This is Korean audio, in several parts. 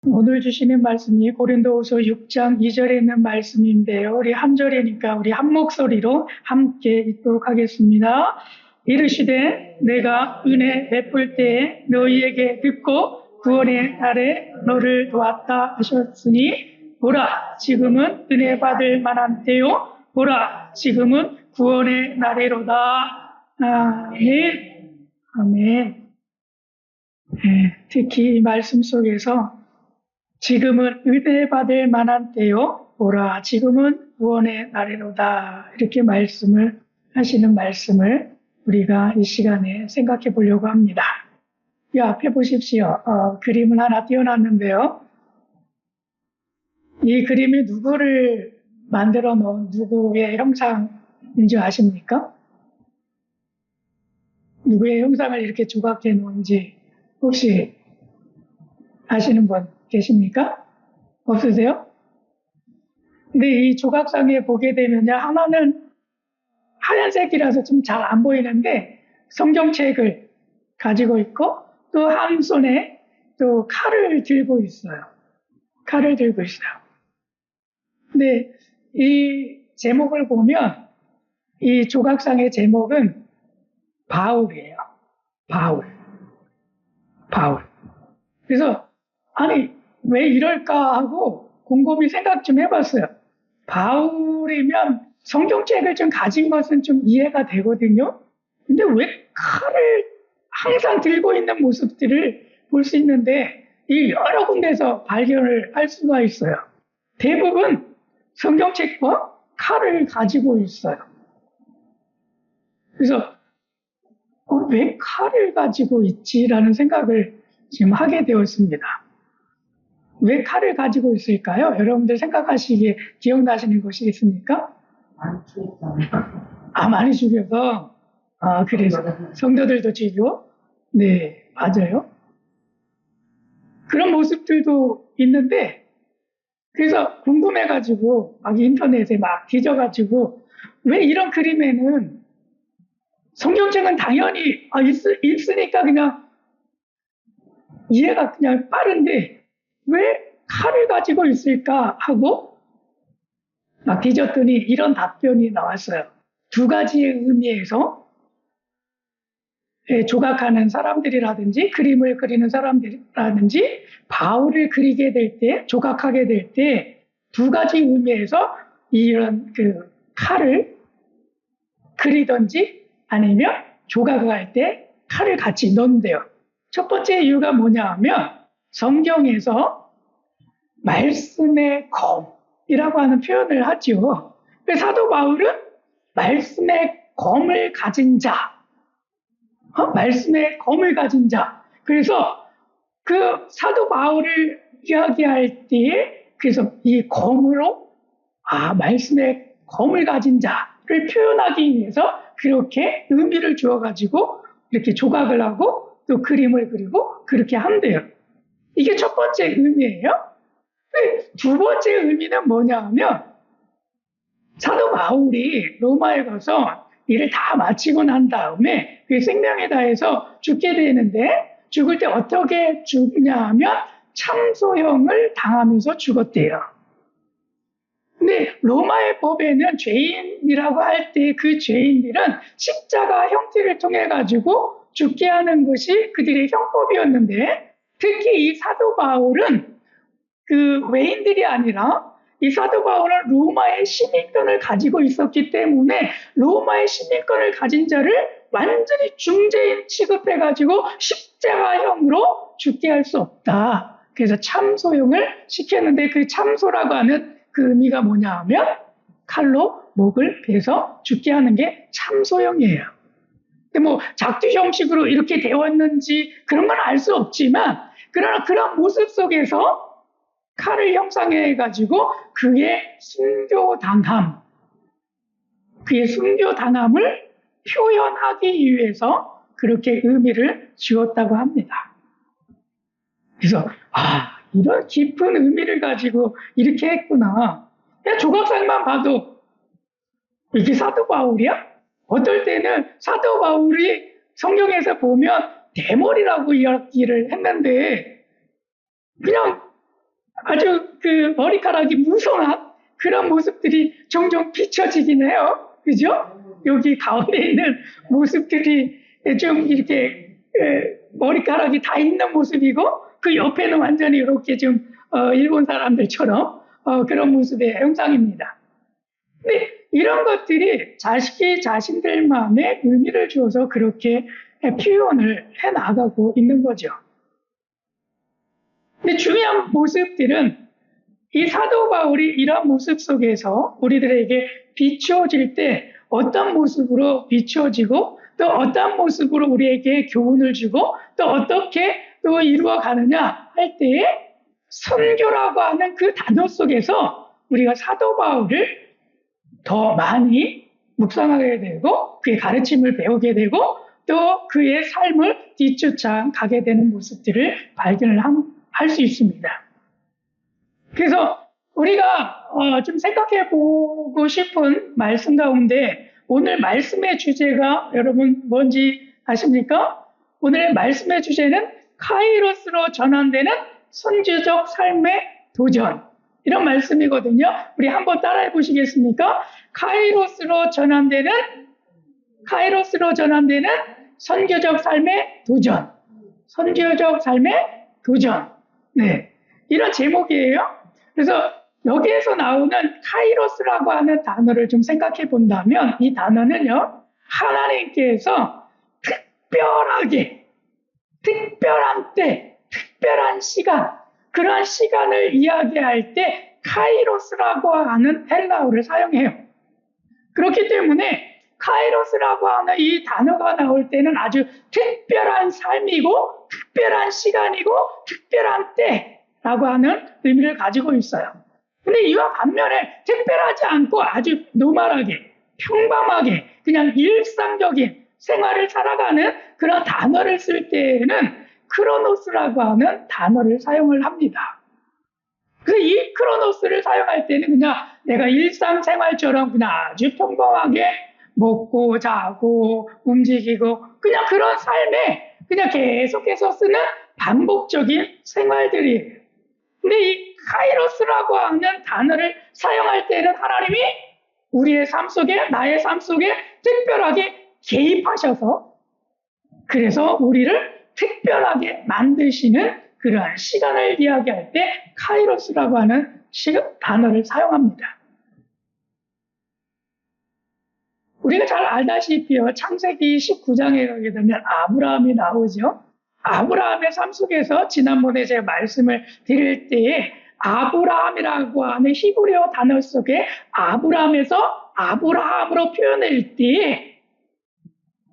오늘 주시는 말씀이 고린도후서 6장 2절에 있는 말씀인데요. 우리 한 절이니까 우리 한 목소리로 함께 읽도록 하겠습니다. 이르시되 내가 은혜 베풀 때에 너희에게 듣고 구원의 날에 너를 도왔다 하셨으니 보라 지금은 은혜 받을 만한 때요 보라 지금은 구원의 날이로다. 아멘. 아멘. 네, 특히 이 말씀 속에서 지금은 은혜 받을 만한 때요. 보라, 지금은 구원의 날이로다. 이렇게 말씀을 하시는 말씀을 우리가 이 시간에 생각해 보려고 합니다. 이 앞에 보십시오. 그림을 하나 띄워놨는데요. 이 그림이 누구를 만들어 놓은 누구의 형상인 줄 아십니까? 누구의 형상을 이렇게 조각해 놓은지 혹시 아시는 분 계십니까? 없으세요? 근데 이 조각상에 보게 되면 하나는 하얀색이라서 좀 잘 안 보이는데 성경책을 가지고 있고 또 한 손에 또 칼을 들고 있어요. 칼을 들고 있어요. 근데 이 제목을 보면 이 조각상의 제목은 바울이에요. 바울. 그래서 아니 왜 이럴까 하고 곰곰이 생각 좀 해봤어요. 바울이면 성경책을 좀 가진 것은 좀 이해가 되거든요. 근데 왜 칼을 항상 들고 있는 모습들을 볼 수 있는데 이 여러 군데서 발견을 할 수가 있어요. 대부분 성경책과 칼을 가지고 있어요. 그래서 왜 칼을 가지고 있지라는 생각을 지금 하게 되었습니다. 왜 칼을 가지고 있을까요? 여러분들 생각하시기에 기억나시는 것이 있습니까? 많이 죽였잖아요. 많이 죽여서. 그래서 성도들도 죽이고. 네, 맞아요. 그런 모습들도 있는데 그래서 궁금해가지고 막 인터넷에 막 뒤져가지고 왜 이런 그림에는 성경책은 당연히 있으니까 그냥 이해가 그냥 빠른데 왜 칼을 가지고 있을까 하고 막 뒤졌더니 이런 답변이 나왔어요. 두 가지의 의미에서 조각하는 사람들이라든지 그림을 그리는 사람들이라든지 바울을 그리게 될 때, 조각하게 될 때 두 가지 의미에서 이런 그 칼을 그리든지 아니면 조각을 할 때 칼을 같이 넣는데요. 첫 번째 이유가 뭐냐 하면 성경에서 말씀의 검이라고 하는 표현을 하죠. 사도 바울은 말씀의 검을 가진 자, 말씀의 검을 가진 자. 그래서 그 사도 바울을 이야기할 때에 그래서 이 검으로 말씀의 검을 가진 자를 표현하기 위해서 그렇게 의미를 주어가지고 이렇게 조각을 하고 또 그림을 그리고 그렇게 한대요. 이게 첫 번째 의미예요. 두 번째 의미는 뭐냐 하면 사도 바울이 로마에 가서 일을 다 마치고 난 다음에 그 생명에 다해서 죽게 되는데 죽을 때 어떻게 죽냐 하면 참소형을 당하면서 죽었대요. 근데 로마의 법에는 죄인이라고 할 때 그 죄인들은 십자가 형태를 통해 가지고 죽게 하는 것이 그들의 형법이었는데 특히 이 사도 바울은 그 외인들이 아니라 이 사도 바울은 로마의 시민권을 가지고 있었기 때문에 로마의 시민권을 가진 자를 완전히 중재인 취급해가지고 십자가형으로 죽게 할 수 없다. 그래서 참소형을 시켰는데 그 참소라고 하는 그 의미가 뭐냐 하면 칼로 목을 베서 죽게 하는 게 참소형이에요. 근데 뭐 작두 형식으로 이렇게 되었는지 그런 건 알 수 없지만 그러나 그런 모습 속에서 칼을 형상해가지고 그의 순교당함을 표현하기 위해서 그렇게 의미를 지었다고 합니다. 그래서 이런 깊은 의미를 가지고 이렇게 했구나. 그냥 조각상만 봐도 이게 사도 바울이야? 어떨 때는 사도 바울이 성경에서 보면 대머리라고 이야기를 했는데 그냥 아주 그 머리카락이 무성한 그런 모습들이 종종 비춰지긴 해요. 그죠? 여기 가운데 있는 모습들이 좀 이렇게 머리카락이 다 있는 모습이고 그 옆에는 완전히 이렇게 좀 일본 사람들처럼 그런 모습의 형상입니다. 근데 이런 것들이 자식이 자신들 마음에 의미를 주어서 그렇게 표현을 해 나가고 있는 거죠. 근데 중요한 모습들은 이 사도 바울이 이런 모습 속에서 우리들에게 비추어질 때 어떤 모습으로 비추어지고 또 어떤 모습으로 우리에게 교훈을 주고 또 어떻게 또 이루어 가느냐 할 때에 선교라고 하는 그 단어 속에서 우리가 사도 바울을 더 많이 묵상하게 되고 그의 가르침을 배우게 되고 또 그의 삶을 뒤쫓아 가게 되는 모습들을 발견을 할 수 있습니다. 그래서 우리가 좀 생각해 보고 싶은 말씀 가운데 오늘 말씀의 주제가 여러분 뭔지 아십니까? 오늘의 말씀의 주제는 카이로스로 전환되는 선지적 삶의 도전. 이런 말씀이거든요. 우리 한번 따라해 보시겠습니까? 카이로스로 전환되는 선교적 삶의 도전. 선교적 삶의 도전. 네. 이런 제목이에요. 그래서 여기에서 나오는 카이로스라고 하는 단어를 좀 생각해 본다면 이 단어는요. 하나님께서 특별하게 특별한 때, 특별한 시간, 그러한 시간을 이야기할 때 카이로스라고 하는 헬라어를 사용해요. 그렇기 때문에 카이로스라고 하는 이 단어가 나올 때는 아주 특별한 삶이고 특별한 시간이고 특별한 때라고 하는 의미를 가지고 있어요. 근데 이와 반면에 특별하지 않고 아주 노멀하게 평범하게 그냥 일상적인 생활을 살아가는 그런 단어를 쓸 때에는 크로노스라고 하는 단어를 사용을 합니다. 그래서 이 크로노스를 사용할 때는 그냥 내가 일상생활처럼 그냥 아주 평범하게 먹고 자고 움직이고 그냥 그런 삶에 그냥 계속해서 쓰는 반복적인 생활들이에요. 근데 이 카이로스라고 하는 단어를 사용할 때는 하나님이 우리의 삶 속에 나의 삶 속에 특별하게 개입하셔서 그래서 우리를 특별하게 만드시는 그러한 시간을 이야기할 때 카이로스라고 하는 단어를 사용합니다. 우리가 잘 알다시피요. 창세기 19장에 가게 되면 아브라함이 나오죠. 아브라함의 삶 속에서 지난번에 제가 말씀을 드릴 때에 아브라함이라고 하는 히브리어 단어 속에 아브라함에서 아브라함으로 표현할 때에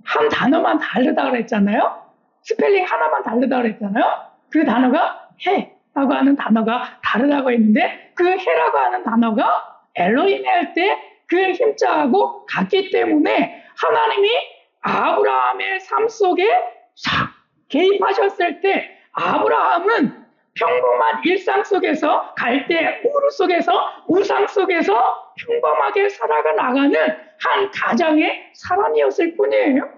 한 단어만 다르다고 그랬잖아요. 스펠링 하나만 다르다고 그랬잖아요. 그 단어가 해라고 하는 단어가 다르다고 했는데 그 해라고 하는 단어가 엘로힘 할 때 그 힘자하고 같기 때문에 하나님이 아브라함의 삶 속에 개입하셨을 때 아브라함은 평범한 일상 속에서 갈대 우루 속에서 우상 속에서 평범하게 살아가 나가는 한 가정의 사람이었을 뿐이에요.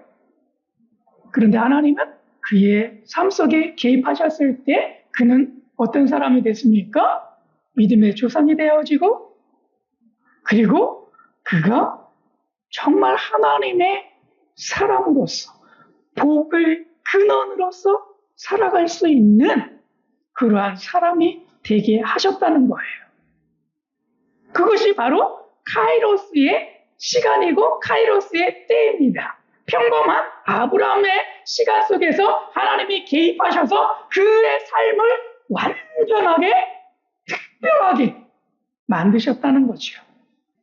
그런데 하나님은 그의 삶 속에 개입하셨을 때 그는 어떤 사람이 됐습니까? 믿음의 조상이 되어지고 그리고 그가 정말 하나님의 사람으로서 복의 근원으로서 살아갈 수 있는 그러한 사람이 되게 하셨다는 거예요. 그것이 바로 카이로스의 시간이고 카이로스의 때입니다. 평범한 아브라함의 시간 속에서 하나님이 개입하셔서 그의 삶을 완전하게 특별하게 만드셨다는 거죠.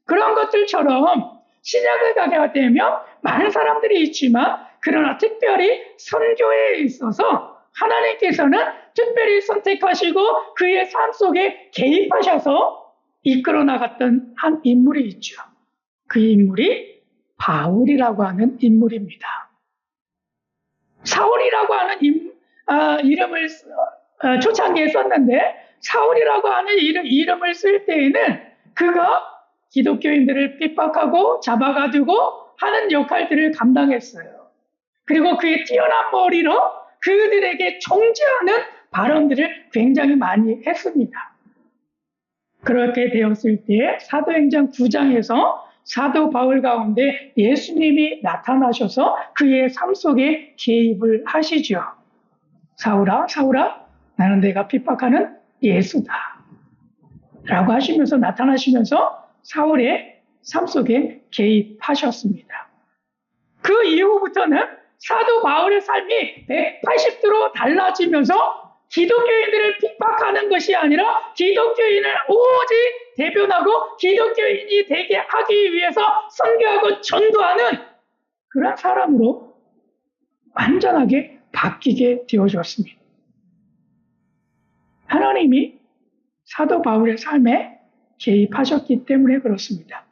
그런 것들처럼 신약을 가게 되면 많은 사람들이 있지만 그러나 특별히 선교에 있어서 하나님께서는 특별히 선택하시고 그의 삶 속에 개입하셔서 이끌어 나갔던 한 인물이 있죠. 그 인물이 바울이라고 하는 인물입니다. 사울이라고 하는 이름을 초창기에 썼는데 사울이라고 하는 이름을 쓸 때에는 그가 기독교인들을 핍박하고 잡아가지고 하는 역할들을 감당했어요. 그리고 그의 뛰어난 머리로 그들에게 총재하는 발언들을 굉장히 많이 했습니다. 그렇게 되었을 때 사도행전 9장에서 사도 바울 가운데 예수님이 나타나셔서 그의 삶 속에 개입을 하시죠. 사울아, 사울아, 나는 내가 핍박하는 예수다. 라고 하시면서 나타나시면서 사울의 삶 속에 개입하셨습니다. 그 이후부터는 사도 바울의 삶이 180도로 달라지면서 기독교인들을 핍박하는 것이 아니라 기독교인을 오직 대변하고 기독교인이 되게 하기 위해서 선교하고 전도하는 그런 사람으로 완전하게 바뀌게 되어졌습니다. 하나님이 사도 바울의 삶에 개입하셨기 때문에 그렇습니다.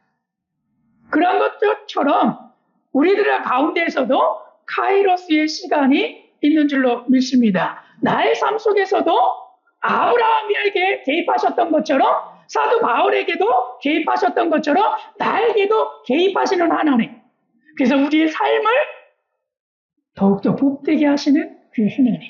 그런 것처럼 우리들 가운데에서도 카이로스의 시간이 있는 줄로 믿습니다. 나의 삶 속에서도 아브라함에게 개입하셨던 것처럼 사도 바울에게도 개입하셨던 것처럼 나에게도 개입하시는 하나님. 그래서 우리의 삶을 더욱더 복되게 하시는 그 하나님.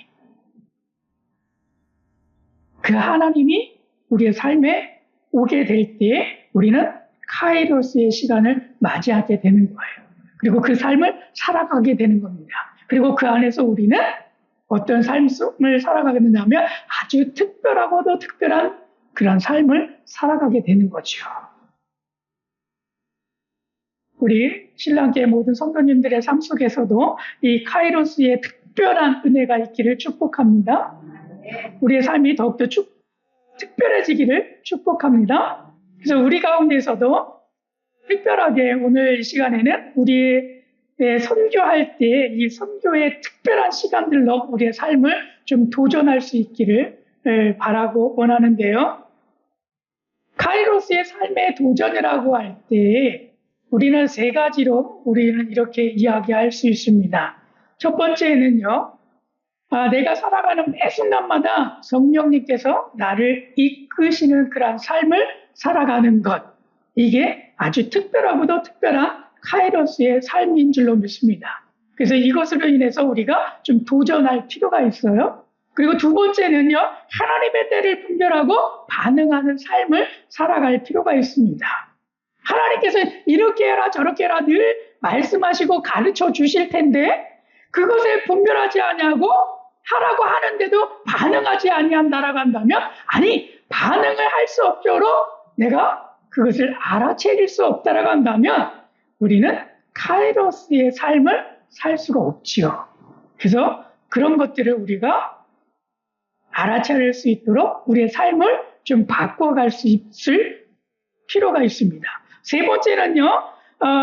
그 하나님이 우리의 삶에 오게 될 때 우리는 카이로스의 시간을 맞이하게 되는 거예요. 그리고 그 삶을 살아가게 되는 겁니다. 그리고 그 안에서 우리는 어떤 삶을 살아가게 되냐면 아주 특별하고도 특별한 그런 삶을 살아가게 되는 거죠. 우리 신랑교회 모든 성도님들의 삶 속에서도 이 카이로스의 특별한 은혜가 있기를 축복합니다. 우리의 삶이 더욱더 특별해지기를 축복합니다. 그래서 우리 가운데서도 특별하게 오늘 이 시간에는 우리 선교할 때 이 선교의 특별한 시간들로 우리의 삶을 좀 도전할 수 있기를 바라고 원하는데요. 카이로스의 삶의 도전이라고 할 때 우리는 세 가지로 우리는 이렇게 이야기할 수 있습니다. 첫 번째는요. 내가 살아가는 매 순간마다 성령님께서 나를 이끄시는 그런 삶을 살아가는 것. 이게 아주 특별하고도 특별한 카이로스의 삶인 줄로 믿습니다. 그래서 이것으로 인해서 우리가 좀 도전할 필요가 있어요. 그리고 두 번째는요. 하나님의 때를 분별하고 반응하는 삶을 살아갈 필요가 있습니다. 하나님께서 이렇게 해라 저렇게 해라 늘 말씀하시고 가르쳐 주실 텐데 그것에 분별하지 아니하고 하라고 하는데도 반응하지 아니한다라고 한다면 아니 반응을 할 수 없도록 내가 그것을 알아채릴 수 없다라고 한다면 우리는 카이로스의 삶을 살 수가 없지요. 그래서 그런 것들을 우리가 알아차릴 수 있도록 우리의 삶을 좀 바꿔갈 수 있을 필요가 있습니다. 세 번째는요.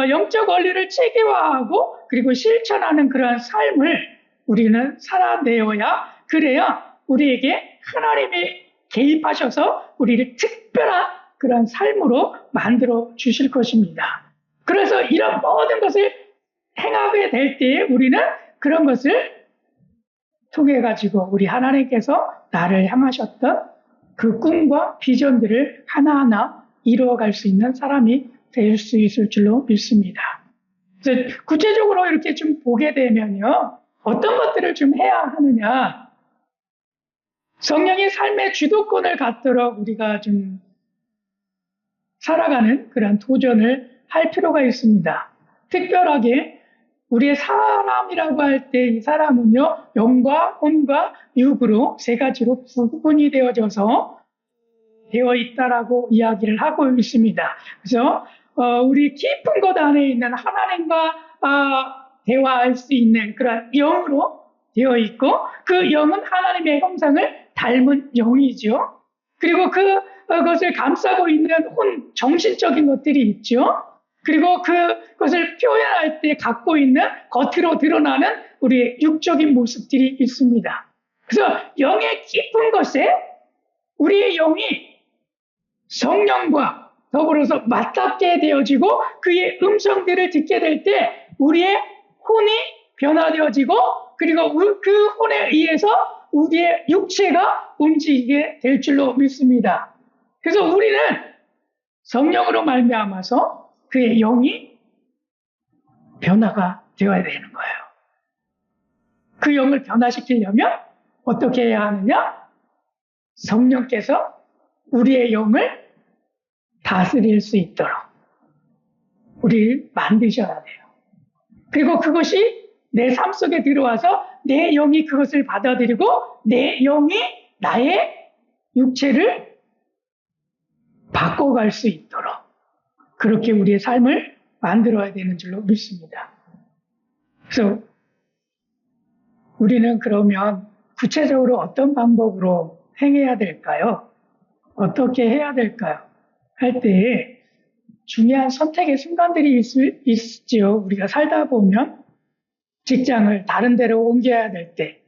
영적 원리를 체계화하고 그리고 실천하는 그러한 삶을 우리는 살아내어야 그래야 우리에게 하나님이 개입하셔서 우리를 특별한 그런 삶으로 만들어 주실 것입니다. 그래서 이런 모든 것을 행하게 될 때 우리는 그런 것을 통해 가지고 우리 하나님께서 나를 향하셨던 그 꿈과 비전들을 하나하나 이루어갈 수 있는 사람이 될 수 있을 줄로 믿습니다. 그래서 구체적으로 이렇게 좀 보게 되면요. 어떤 것들을 좀 해야 하느냐. 성령의 삶의 주도권을 갖도록 우리가 좀 살아가는 그런 도전을 할 필요가 있습니다. 특별하게 우리의 사람이라고 할 때 이 사람은요. 영과 혼과 육으로 세 가지로 구분이 되어져서 되어 있다라고 이야기를 하고 있습니다. 그래서 우리 깊은 것 안에 있는 하나님과 대화할 수 있는 그런 영으로 되어 있고 그 영은 하나님의 형상을 닮은 영이죠. 그리고 그것을 감싸고 있는 정신적인 것들이 있죠. 그리고 그것을 표현할 때 갖고 있는 겉으로 드러나는 우리의 육적인 모습들이 있습니다. 그래서 영의 깊은 것에 우리의 영이 성령과 더불어서 맞닿게 되어지고 그의 음성들을 듣게 될 때 우리의 혼이 변화되어지고 그리고 그 혼에 의해서 우리의 육체가 움직이게 될 줄로 믿습니다. 그래서 우리는 성령으로 말미암아서 그의 영이 변화가 되어야 되는 거예요. 그 영을 변화시키려면 어떻게 해야 하느냐? 성령께서 우리의 영을 다스릴 수 있도록 우리를 만드셔야 돼요. 그리고 그것이 내 삶 속에 들어와서 내 영이 그것을 받아들이고 내 영이 나의 육체를 바꿔갈 수 있도록 그렇게 우리의 삶을 만들어야 되는 줄로 믿습니다. 그래서 우리는 그러면 구체적으로 어떤 방법으로 행해야 될까요? 어떻게 해야 될까요? 할 때에 중요한 선택의 순간들이 있지요. 우리가 살다 보면 직장을 다른 데로 옮겨야 될 때,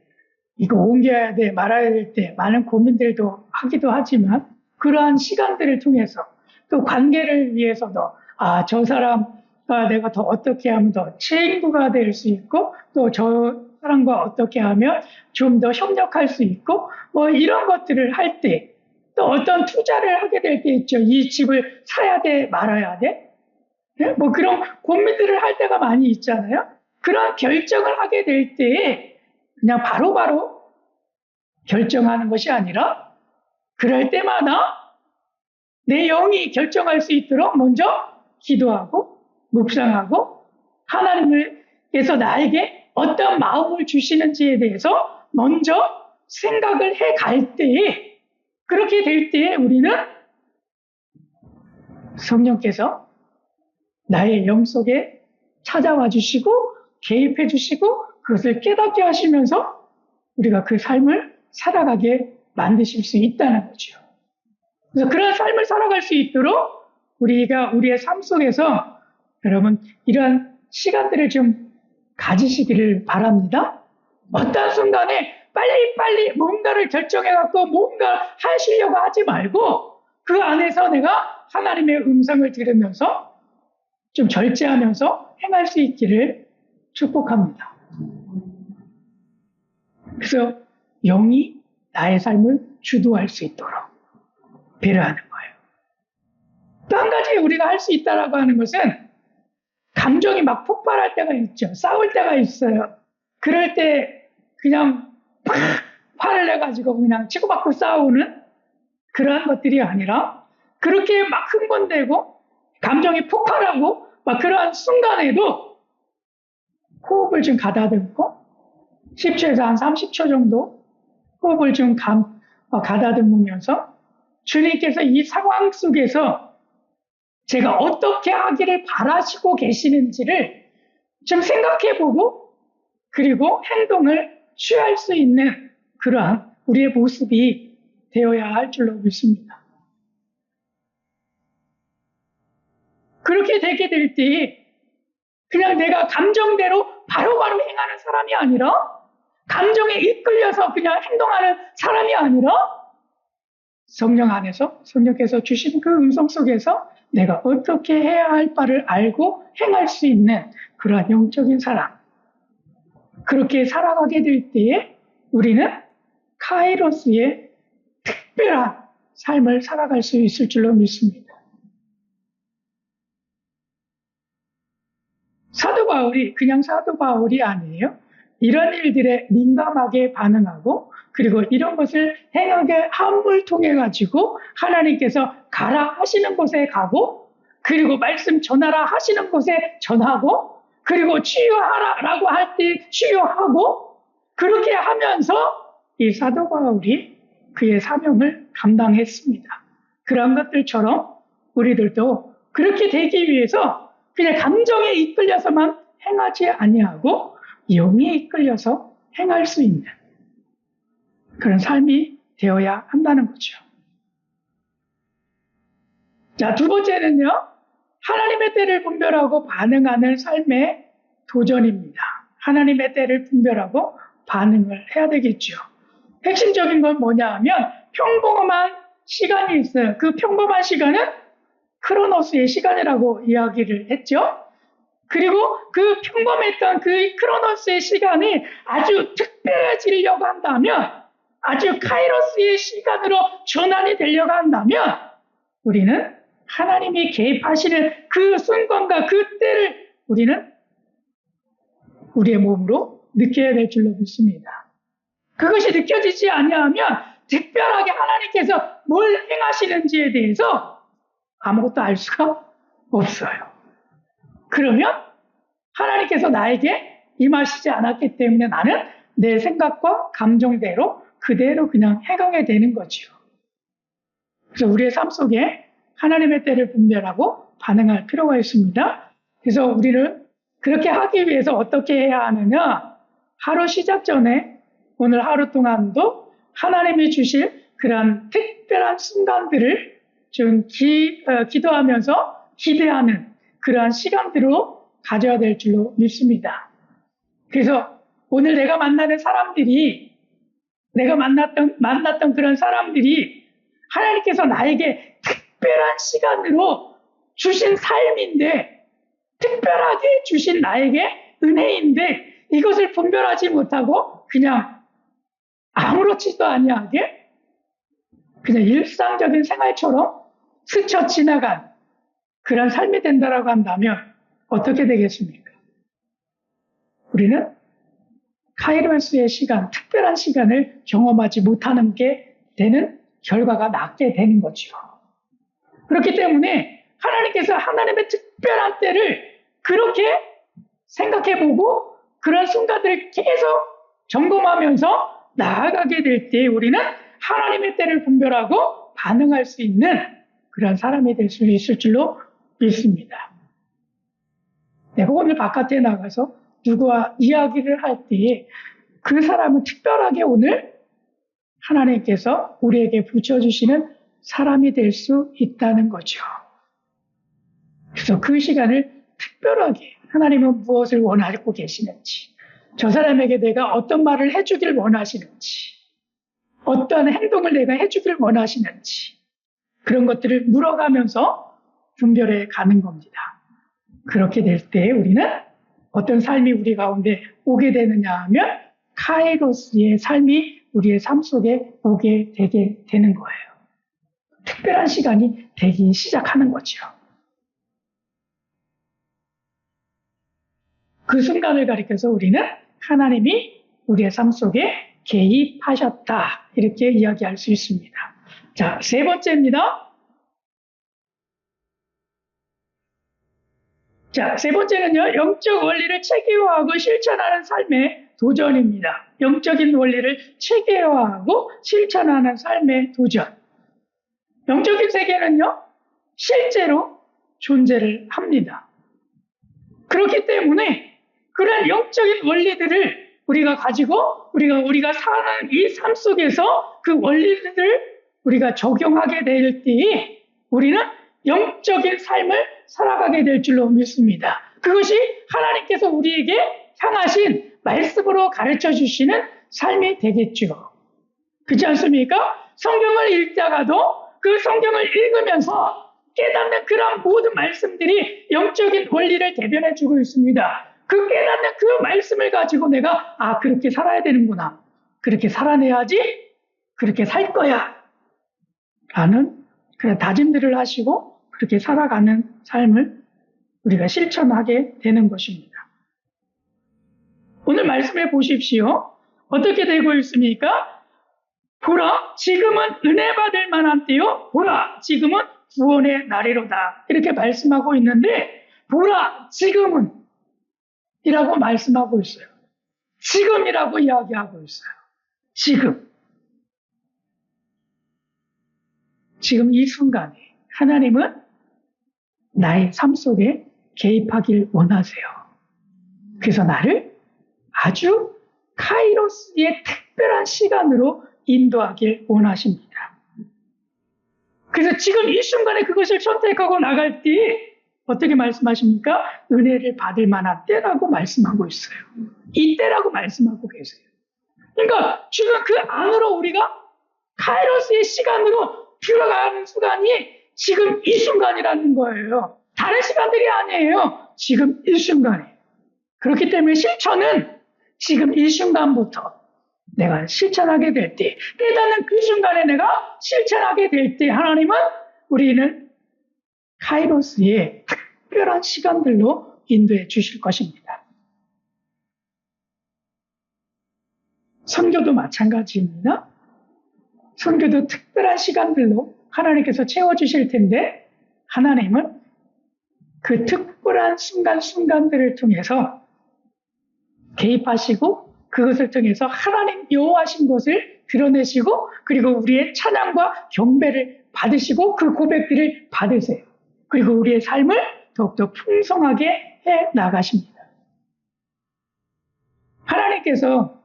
이거 옮겨야 돼, 말아야 될 때 많은 고민들도 하기도 하지만 그러한 시간들을 통해서 또 관계를 위해서도 저 사람과 내가 더 어떻게 하면 더 친구가 될 수 있고 또 저 사람과 어떻게 하면 좀 더 협력할 수 있고 뭐 이런 것들을 할 때 또 어떤 투자를 하게 될 때 있죠. 이 집을 사야 돼, 말아야 돼? 네? 뭐 그런 고민들을 할 때가 많이 있잖아요. 그런 결정을 하게 될 때에 그냥 바로바로 결정하는 것이 아니라 그럴 때마다 내 영이 결정할 수 있도록 먼저 기도하고 묵상하고 하나님께서 나에게 어떤 마음을 주시는지에 대해서 먼저 생각을 해 갈 때에 그렇게 될 때에 우리는 성령께서 나의 영 속에 찾아와 주시고 개입해 주시고 그것을 깨닫게 하시면서 우리가 그 삶을 살아가게 만드실 수 있다는 거죠. 그래서 그런 삶을 살아갈 수 있도록 우리가 우리의 삶 속에서 여러분 이러한 시간들을 좀 가지시기를 바랍니다. 어떤 순간에 빨리 뭔가를 결정해갖고 뭔가 하시려고 하지 말고 그 안에서 내가 하나님의 음성을 들으면서 좀 절제하면서 행할 수 있기를 축복합니다. 그래서 영이 나의 삶을 주도할 수 있도록 배려하는 거예요. 또 한 가지 우리가 할 수 있다라고 하는 것은 감정이 막 폭발할 때가 있죠. 싸울 때가 있어요. 그럴 때 그냥 화를 내가지고 그냥 치고받고 싸우는 그러한 것들이 아니라 그렇게 막 흥분되고 감정이 폭발하고 막 그러한 순간에도 호흡을 좀 가다듬고 10초에서 한 30초 정도 호흡을 좀 가다듬으면서 주님께서 이 상황 속에서 제가 어떻게 하기를 바라시고 계시는지를 좀 생각해보고 그리고 행동을 취할 수 있는 그러한 우리의 모습이 되어야 할 줄로 믿습니다. 그렇게 되게 될 때 그냥 내가 감정대로 바로바로 행하는 사람이 아니라 감정에 이끌려서 그냥 행동하는 사람이 아니라 성령 안에서 성령께서 주신 그 음성 속에서 내가 어떻게 해야 할 바를 알고 행할 수 있는 그러한 영적인 사람 그렇게 살아가게 될 때에 우리는 카이로스의 특별한 삶을 살아갈 수 있을 줄로 믿습니다. 사도 바울이 그냥 사도 바울이 아니에요. 이런 일들에 민감하게 반응하고 그리고 이런 것을 행하게 함을 통해 가지고 하나님께서 가라 하시는 곳에 가고 그리고 말씀 전하라 하시는 곳에 전하고 그리고 치유하라라고 할 때 치유하고 그렇게 하면서 이 사도 바울이 그의 사명을 감당했습니다. 그런 것들처럼 우리들도 그렇게 되기 위해서 그냥 감정에 이끌려서만 행하지 아니하고 영에 이끌려서 행할 수 있는 그런 삶이 되어야 한다는 거죠. 자, 두 번째는요. 하나님의 때를 분별하고 반응하는 삶의 도전입니다. 하나님의 때를 분별하고 반응을 해야 되겠죠. 핵심적인 건 뭐냐 하면 평범한 시간이 있어요. 그 평범한 시간은 크로노스의 시간이라고 이야기를 했죠. 그리고 그 평범했던 그 크로노스의 시간이 아주 특별해지려고 한다면 아주 카이로스의 시간으로 전환이 되려고 한다면 우리는 하나님이 개입하시는 그 순간과 그 때를 우리는 우리의 몸으로 느껴야 될 줄로 믿습니다. 그것이 느껴지지 아니하면 특별하게 하나님께서 뭘 행하시는지에 대해서 아무것도 알 수가 없어요. 그러면 하나님께서 나에게 임하시지 않았기 때문에 나는 내 생각과 감정대로 그대로 그냥 해가게 되는 거죠. 그래서 우리의 삶 속에 하나님의 때를 분별하고 반응할 필요가 있습니다. 그래서 우리는 그렇게 하기 위해서 어떻게 해야 하느냐? 하루 시작 전에 오늘 하루 동안도 하나님이 주실 그런 특별한 순간들을 좀 기도하면서 기대하는 그러한 시간들로 가져야 될 줄로 믿습니다. 그래서 오늘 내가 만나는 사람들이 내가 만났던 그런 사람들이 하나님께서 나에게 특별한 시간으로 주신 삶인데 특별하게 주신 나에게 은혜인데 이것을 분별하지 못하고 그냥 아무렇지도 아니하게 그냥 일상적인 생활처럼 스쳐 지나간 그런 삶이 된다라고 한다면 어떻게 되겠습니까? 우리는 카이로스의 시간, 특별한 시간을 경험하지 못하는 게 되는 결과가 낳게 되는 거죠. 그렇기 때문에 하나님께서 하나님의 특별한 때를 그렇게 생각해보고 그런 순간들을 계속 점검하면서 나아가게 될 때 우리는 하나님의 때를 분별하고 반응할 수 있는 그런 사람이 될 수 있을 줄로 믿습니다. 내가 오늘 바깥에 나가서 누구와 이야기를 할 때 그 사람은 특별하게 오늘 하나님께서 우리에게 붙여주시는 사람이 될 수 있다는 거죠. 그래서 그 시간을 특별하게 하나님은 무엇을 원하고 계시는지, 저 사람에게 내가 어떤 말을 해주길 원하시는지, 어떤 행동을 내가 해주길 원하시는지 그런 것들을 물어가면서 분별해 가는 겁니다. 그렇게 될 때 우리는 어떤 삶이 우리 가운데 오게 되느냐 하면 카이로스의 삶이 우리의 삶 속에 오게 되게 되는 거예요. 특별한 시간이 되기 시작하는 거죠. 그 순간을 가리켜서 우리는 하나님이 우리의 삶 속에 개입하셨다 이렇게 이야기할 수 있습니다. 자, 세 번째입니다. 자, 세 번째는요, 영적 원리를 체계화하고 실천하는 삶의 도전입니다. 영적인 원리를 체계화하고 실천하는 삶의 도전. 영적인 세계는요, 실제로 존재를 합니다. 그렇기 때문에 그런 영적인 원리들을 우리가 가지고 우리가 사는 이 삶 속에서 그 원리들을 우리가 적용하게 될 때에 우리는 영적인 삶을 살아가게 될 줄로 믿습니다. 그것이 하나님께서 우리에게 향하신 말씀으로 가르쳐 주시는 삶이 되겠죠. 그렇지 않습니까? 성경을 읽다가도 그 성경을 읽으면서 깨닫는 그런 모든 말씀들이 영적인 원리를 대변해 주고 있습니다. 그 깨닫는 그 말씀을 가지고 내가 그렇게 살아야 되는구나. 그렇게 살아내야지. 그렇게 살 거야. 라는 그런 다짐들을 하시고 그렇게 살아가는 삶을 우리가 실천하게 되는 것입니다. 오늘 말씀해 보십시오. 어떻게 되고 있습니까? 보라, 지금은 은혜 받을 만한 때요. 보라, 지금은 구원의 날이로다. 이렇게 말씀하고 있는데 보라, 지금은 이라고 말씀하고 있어요. 지금이라고 이야기하고 있어요. 지금 이 순간에 하나님은 나의 삶 속에 개입하길 원하세요. 그래서 나를 아주 카이로스의 특별한 시간으로 인도하길 원하십니다. 그래서 지금 이 순간에 그것을 선택하고 나갈 때 어떻게 말씀하십니까? 은혜를 받을 만한 때라고 말씀하고 있어요. 이 때라고 말씀하고 계세요. 그러니까 지금 그 안으로 우리가 카이로스의 시간으로 들어가는 순간이 지금 이 순간이라는 거예요. 다른 시간들이 아니에요. 지금 이 순간에. 그렇기 때문에 실천은 지금 이 순간부터 내가 실천하게 될 때, 깨닫는 그 순간에 내가 실천하게 될 때 하나님은 우리는 카이로스의 특별한 시간들로 인도해 주실 것입니다. 선교도 마찬가지입니다. 선교도 특별한 시간들로 하나님께서 채워주실 텐데 하나님은 그 특별한 순간순간들을 통해서 개입하시고 그것을 통해서 하나님 여호와신 것을 드러내시고 그리고 우리의 찬양과 경배를 받으시고 그 고백들을 받으세요. 그리고 우리의 삶을 더욱더 풍성하게 해 나가십니다. 하나님께서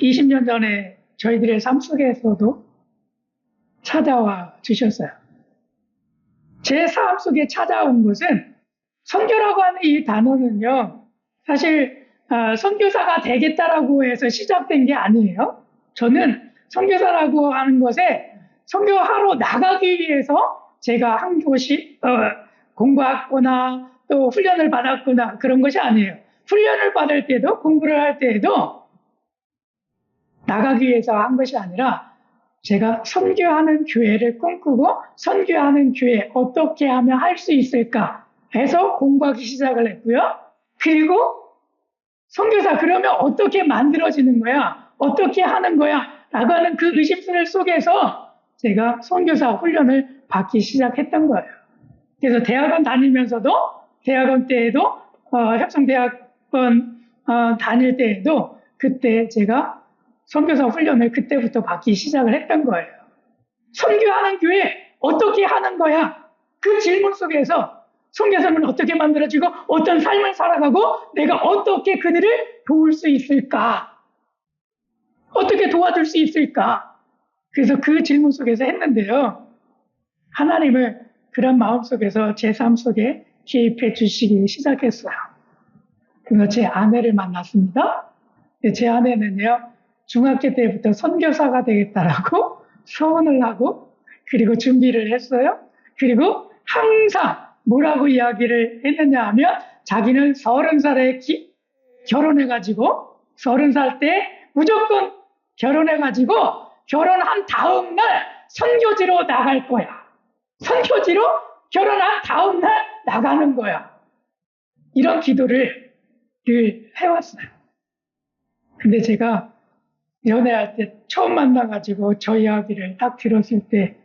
20년 전에 저희들의 삶 속에서도 찾아와 주셨어요. 제 삶 속에 찾아온 것은 선교라고 하는 이 단어는요. 사실 선교사가 되겠다라고 해서 시작된 게 아니에요. 저는 선교사라고 하는 것에 선교하러 나가기 위해서 제가 한 곳이 공부했거나 또 훈련을 받았거나 그런 것이 아니에요. 훈련을 받을 때도 공부를 할 때에도 나가기 위해서 한 것이 아니라 제가 선교하는 교회를 꿈꾸고 선교하는 교회 어떻게 하면 할 수 있을까 해서 공부하기 시작을 했고요. 그리고 선교사 그러면 어떻게 만들어지는 거야? 어떻게 하는 거야? 라고 하는 그 의심스러움 속에서 제가 선교사 훈련을 받기 시작했던 거예요. 그래서 대학원 다니면서도 대학원 때에도 협성대학원 다닐 때에도 그때 제가 선교사 훈련을 그때부터 받기 시작을 했던 거예요. 선교하는 교회 어떻게 하는 거야? 그 질문 속에서 선교사는 어떻게 만들어지고 어떤 삶을 살아가고 내가 어떻게 그들을 도울 수 있을까? 어떻게 도와줄 수 있을까? 그래서 그 질문 속에서 했는데요. 하나님을 그런 마음 속에서 제 삶 속에 개입해 주시기 시작했어요. 그래서 제 아내를 만났습니다. 제 아내는요. 중학교 때부터 선교사가 되겠다라고 소원을 하고 그리고 준비를 했어요. 그리고 항상 뭐라고 이야기를 했느냐 하면 자기는 30살에 결혼해가지고 30살 때 무조건 결혼해가지고 결혼한 다음 날 선교지로 나갈 거야. 선교지로 결혼한 다음 날 나가는 거야. 이런 기도를 늘 해왔어요. 근데 제가 연애할 때 처음 만나가지고 저 이야기를 딱 들었을 때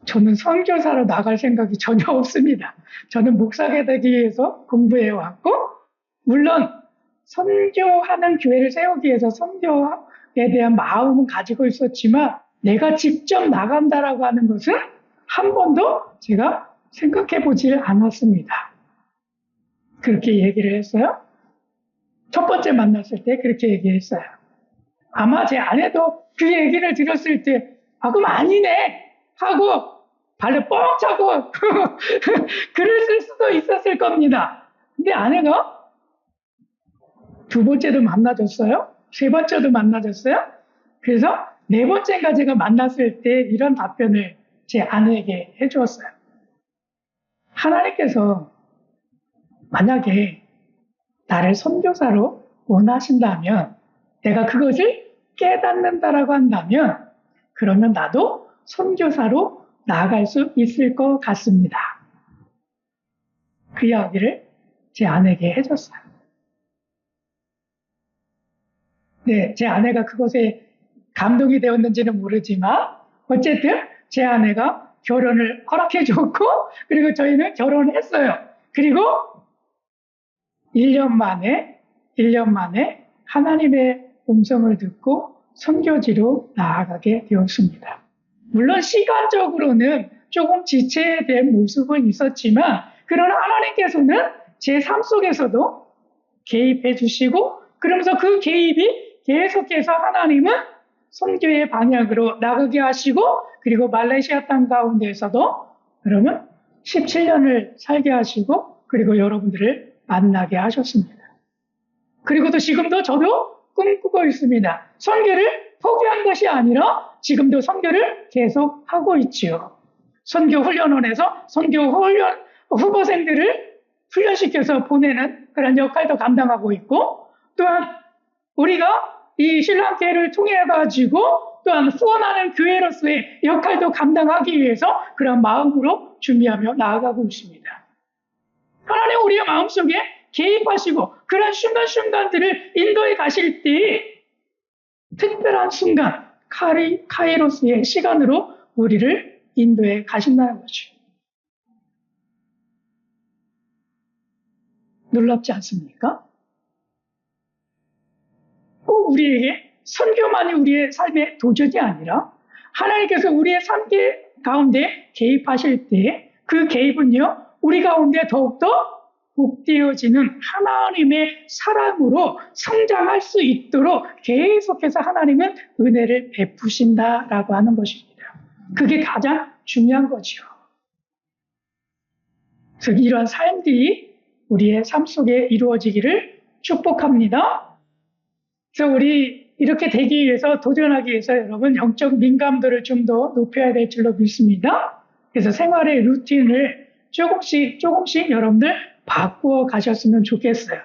저는 선교사로 나갈 생각이 전혀 없습니다. 저는 목사가 되기 위해서 공부해왔고 물론 선교하는 교회를 세우기 위해서 선교에 대한 마음은 가지고 있었지만 내가 직접 나간다라고 하는 것은 한 번도 제가 생각해보질 않았습니다. 그렇게 얘기를 했어요. 첫 번째 만났을 때 그렇게 얘기했어요. 아마 제 아내도 그 얘기를 들었을 때 그럼 아니네 하고 발을 뻥 차고 그랬을 수도 있었을 겁니다. 근데 아내가 두 번째도 만나줬어요. 세 번째도 만나줬어요. 그래서 네 번째인가 제가 만났을 때 이런 답변을 제 아내에게 해주었어요. 하나님께서 만약에 나를 선교사로 원하신다면 내가 그것을 깨닫는다라고 한다면 그러면 나도 선교사로 나아갈 수 있을 것 같습니다. 그 이야기를 제 아내에게 해줬어요. 네, 제 아내가 그것에 감동이 되었는지는 모르지만 어쨌든 제 아내가 결혼을 허락해줬고 그리고 저희는 결혼했어요. 그리고 1년 만에 하나님의 음성을 듣고 선교지로 나아가게 되었습니다. 물론 시간적으로는 조금 지체된 모습은 있었지만 그러나 하나님께서는 제 삶 속에서도 개입해 주시고 그러면서 그 개입이 계속해서 하나님은 선교의 방향으로 나가게 하시고 그리고 말레이시아 땅 가운데에서도 그러면 17년을 살게 하시고 그리고 여러분들을 만나게 하셨습니다. 그리고 또 지금도 저도 꿈꾸고 있습니다. 선교를 포기한 것이 아니라 지금도 선교를 계속 하고 있지요. 선교 훈련원에서 선교 훈련 후보생들을 훈련시켜서 보내는 그런 역할도 감당하고 있고 또한 우리가 이 신랑교회를 통해 가지고 또한 후원하는 교회로서의 역할도 감당하기 위해서 그런 마음으로 준비하며 나아가고 있습니다. 하나님 우리의 마음속에 개입하시고 그런 순간순간들을 인도해 가실 때 특별한 순간 카이로스의 시간으로 우리를 인도에 가신다는 거죠. 놀랍지 않습니까? 꼭 우리에게 선교만이 우리의 삶의 도전이 아니라 하나님께서 우리의 삶 가운데 개입하실 때 그 개입은요, 우리 가운데 더욱더 복되어지는 하나님의 사랑으로 성장할 수 있도록 계속해서 하나님은 은혜를 베푸신다라고 하는 것입니다. 그게 가장 중요한 거죠. 그래서 이러한 삶들이 우리의 삶 속에 이루어지기를 축복합니다. 그래서 우리 이렇게 되기 위해서, 도전하기 위해서 여러분 영적 민감도를 좀 더 높여야 될 줄로 믿습니다. 그래서 생활의 루틴을 조금씩 여러분들 바꾸어 가셨으면 좋겠어요.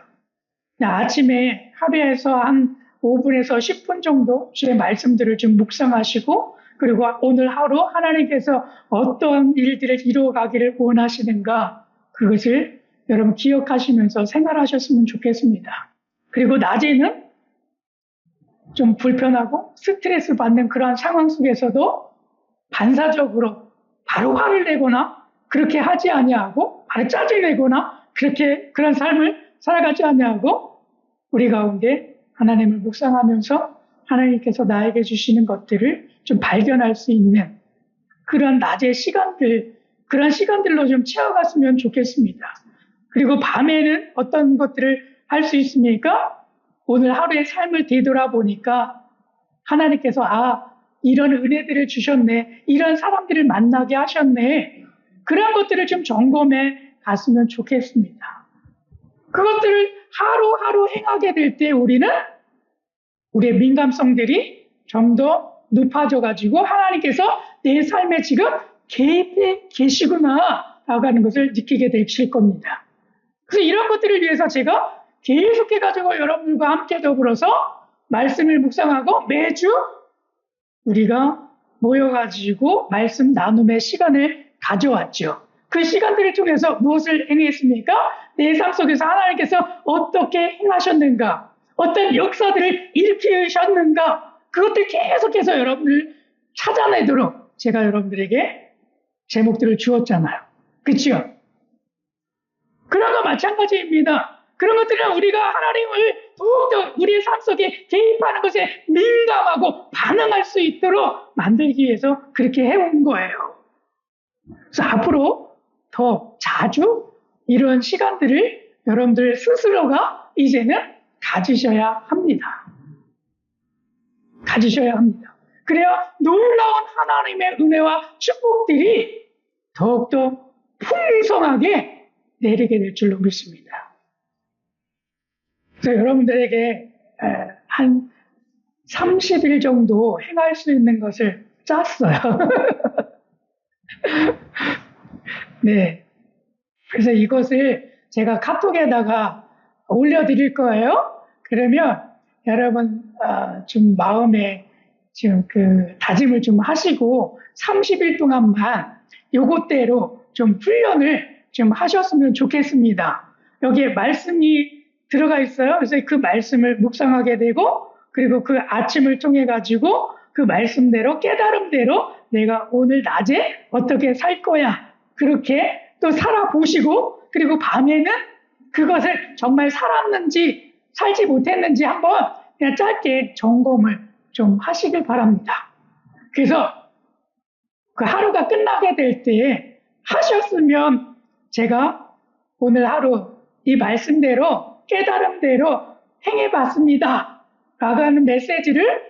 아침에 하루에서 한 5분에서 10분 정도 주의 말씀들을 좀 묵상하시고, 그리고 오늘 하루 하나님께서 어떤 일들을 이루어가기를 원하시는가, 그것을 여러분 기억하시면서 생활하셨으면 좋겠습니다. 그리고 낮에는 좀 불편하고 스트레스 받는 그러한 상황 속에서도 반사적으로 바로 화를 내거나 그렇게 하지 아니하고, 바로 짜증내거나 그런 삶을 살아가지 아니하고, 우리 가운데 하나님을 묵상하면서 하나님께서 나에게 주시는 것들을 좀 발견할 수 있는 그런 낮의 시간들, 그런 시간들로 좀 채워갔으면 좋겠습니다. 그리고 밤에는 어떤 것들을 할 수 있습니까? 오늘 하루의 삶을 되돌아보니까 하나님께서 이런 은혜들을 주셨네, 이런 사람들을 만나게 하셨네, 그런 것들을 좀 점검해 갔으면 좋겠습니다. 그것들을 하루하루 행하게 될 때 우리는 우리의 민감성들이 좀 더 높아져가지고 하나님께서 내 삶에 지금 개입해 계시구나 라고 하는 것을 느끼게 되실 겁니다. 그래서 이런 것들을 위해서 제가 계속해가지고 여러분들과 함께 더불어서 말씀을 묵상하고 매주 우리가 모여가지고 말씀 나눔의 시간을 가져왔죠. 그 시간들을 통해서 무엇을 행했습니까? 내 삶 속에서 하나님께서 어떻게 행하셨는가, 어떤 역사들을 일으키셨는가, 그것들 계속해서 여러분들 찾아내도록 제가 여러분들에게 제목들을 주었잖아요. 그렇죠? 그런 거 마찬가지입니다. 그런 것들은 우리가 하나님을 더욱더 우리의 삶 속에 개입하는 것에 민감하고 반응할 수 있도록 만들기 위해서 그렇게 해온 거예요. 그래서 앞으로 더 자주 이런 시간들을 여러분들 스스로가 이제는 가지셔야 합니다. 가지셔야 합니다. 그래야 놀라운 하나님의 은혜와 축복들이 더욱더 풍성하게 내리게 될 줄로 믿습니다. 그래서 여러분들에게 한 30일 정도 행할 수 있는 것을 짰어요. 네. 그래서 이것을 제가 카톡에다가 올려드릴 거예요. 그러면 여러분 좀 마음에 지금 그 다짐을 좀 하시고 30일 동안만 요것대로 좀 훈련을 좀 하셨으면 좋겠습니다. 여기에 말씀이 들어가 있어요. 그래서 그 말씀을 묵상하게 되고, 그리고 그 아침을 통해 가지고 그 말씀대로, 깨달음대로 내가 오늘 낮에 어떻게 살 거야, 그렇게 또 살아보시고, 그리고 밤에는 그것을 정말 살았는지 살지 못했는지 한번 그냥 짧게 점검을 좀 하시길 바랍니다. 그래서 그 하루가 끝나게 될 때 하셨으면 제가 오늘 하루 이 말씀대로, 깨달음대로 행해봤습니다 라고 하는 메시지를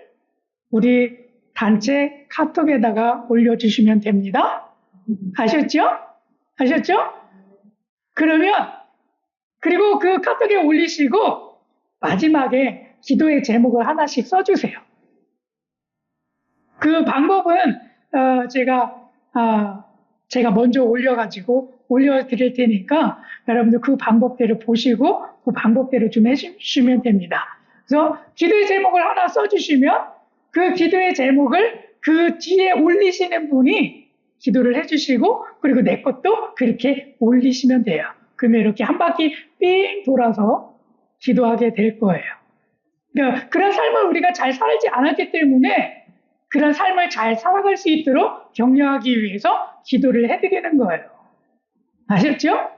우리 단체 카톡에다가 올려주시면 됩니다. 아셨죠? 아셨죠? 그러면 그리고 그 카톡에 올리시고 마지막에 기도의 제목을 하나씩 써주세요. 그 방법은 제가 먼저 올려드릴 테니까 여러분들 그 방법대로 보시고 그 방법대로 좀 해주시면 됩니다. 그래서 기도의 제목을 하나 써주시면 그 기도의 제목을 그 뒤에 올리시는 분이 기도를 해주시고, 그리고 내 것도 그렇게 올리시면 돼요. 그러면 이렇게 한 바퀴 삥 돌아서 기도하게 될 거예요. 그러니까 그런 삶을 우리가 잘 살지 않았기 때문에 그런 삶을 잘 살아갈 수 있도록 격려하기 위해서 기도를 해드리는 거예요. 아셨죠?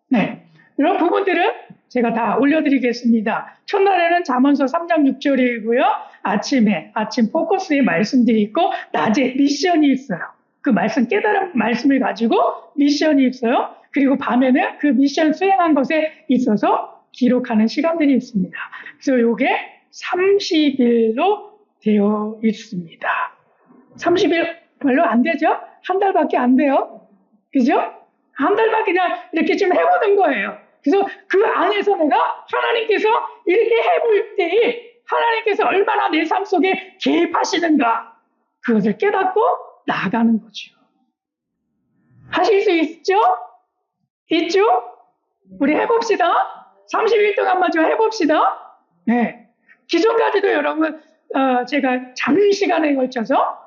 네. 이런 부분들은 제가 다 올려드리겠습니다. 첫날에는 잠언서 3장 6절이고요. 아침 포커스에 말씀들이 있고, 낮에 미션이 있어요. 그 말씀, 깨달은 말씀을 가지고 미션이 있어요. 그리고 밤에는 그 미션 수행한 것에 있어서 기록하는 시간들이 있습니다. 그래서 이게 30일로 되어 있습니다. 30일 별로 안 되죠? 한 달밖에 안 돼요. 그죠? 한 달만 그냥 이렇게 좀 해보는 거예요. 그래서 그 안에서 내가 하나님께서 이렇게 해볼 때 하나님께서 얼마나 내 삶 속에 개입하시는가, 그것을 깨닫고 나아가는 거죠. 하실 수 있죠? 있죠? 우리 해봅시다. 30일 동안만 좀 해봅시다. 네. 기존까지도 여러분, 제가 장는 시간에 걸쳐서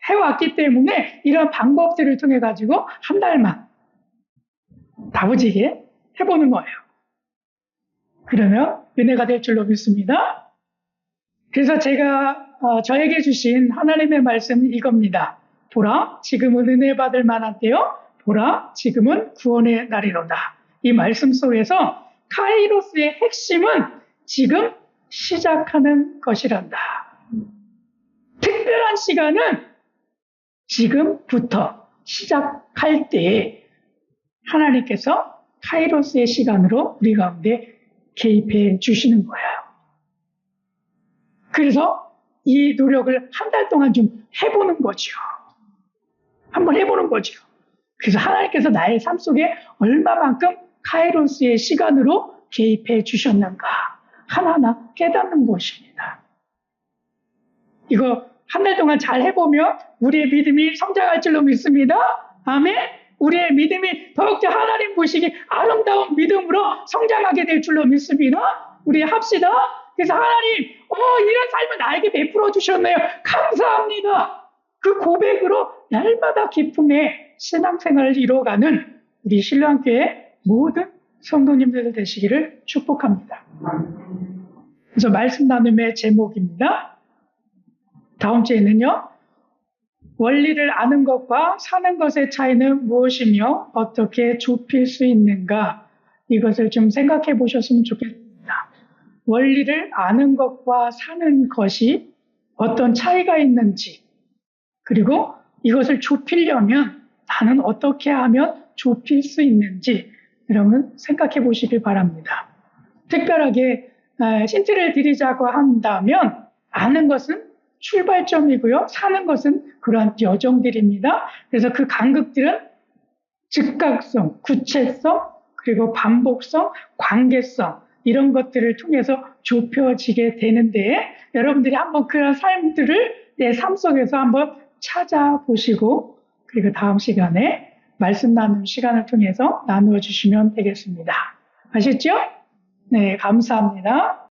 해왔기 때문에 이런 방법들을 통해 가지고 한 달만 다부지게 해보는 거예요. 그러면 은혜가 될 줄로 믿습니다. 그래서 제가 저에게 주신 하나님의 말씀은 이겁니다. 보라, 지금은 은혜 받을 만한 때요. 보라, 지금은 구원의 날이로다. 이 말씀 속에서 카이로스의 핵심은 지금 시작하는 것이란다. 특별한 시간은 지금부터 시작할 때에 하나님께서 카이로스의 시간으로 우리 가운데 개입해 주시는 거예요. 그래서 이 노력을 한 달 동안 좀 해보는 거죠. 한번 해보는 거죠. 그래서 하나님께서 나의 삶 속에 얼마만큼 카이로스의 시간으로 개입해 주셨는가 하나하나 깨닫는 것입니다. 이거 한 달 동안 잘 해보면 우리의 믿음이 성장할 줄로 믿습니다. 아멘. 우리의 믿음이 더욱더 하나님 보시기 아름다운 믿음으로 성장하게 될 줄로 믿습니다. 우리 합시다. 그래서 하나님, 이런 삶을 나에게 베풀어 주셨네요. 감사합니다. 그 고백으로 날마다 기쁨의 신앙생활을 이루어가는 우리 신랑교회 모든 성도님들 되시기를 축복합니다. 그래서 말씀 나눔의 제목입니다. 다음 주에는요, 원리를 아는 것과 사는 것의 차이는 무엇이며 어떻게 좁힐 수 있는가, 이것을 좀 생각해 보셨으면 좋겠습니다. 원리를 아는 것과 사는 것이 어떤 차이가 있는지, 그리고 이것을 좁히려면 나는 어떻게 하면 좁힐 수 있는지 여러분 생각해 보시길 바랍니다. 특별하게 힌트를 드리자고 한다면 아는 것은 출발점이고요. 사는 것은 그러한 여정들입니다. 그래서 그 간극들은 즉각성, 구체성, 그리고 반복성, 관계성, 이런 것들을 통해서 좁혀지게 되는데, 여러분들이 한번 그런 삶들을 내 삶 속에서 한번 찾아보시고, 그리고 다음 시간에 말씀 나누는 시간을 통해서 나누어 주시면 되겠습니다. 아셨죠? 네, 감사합니다.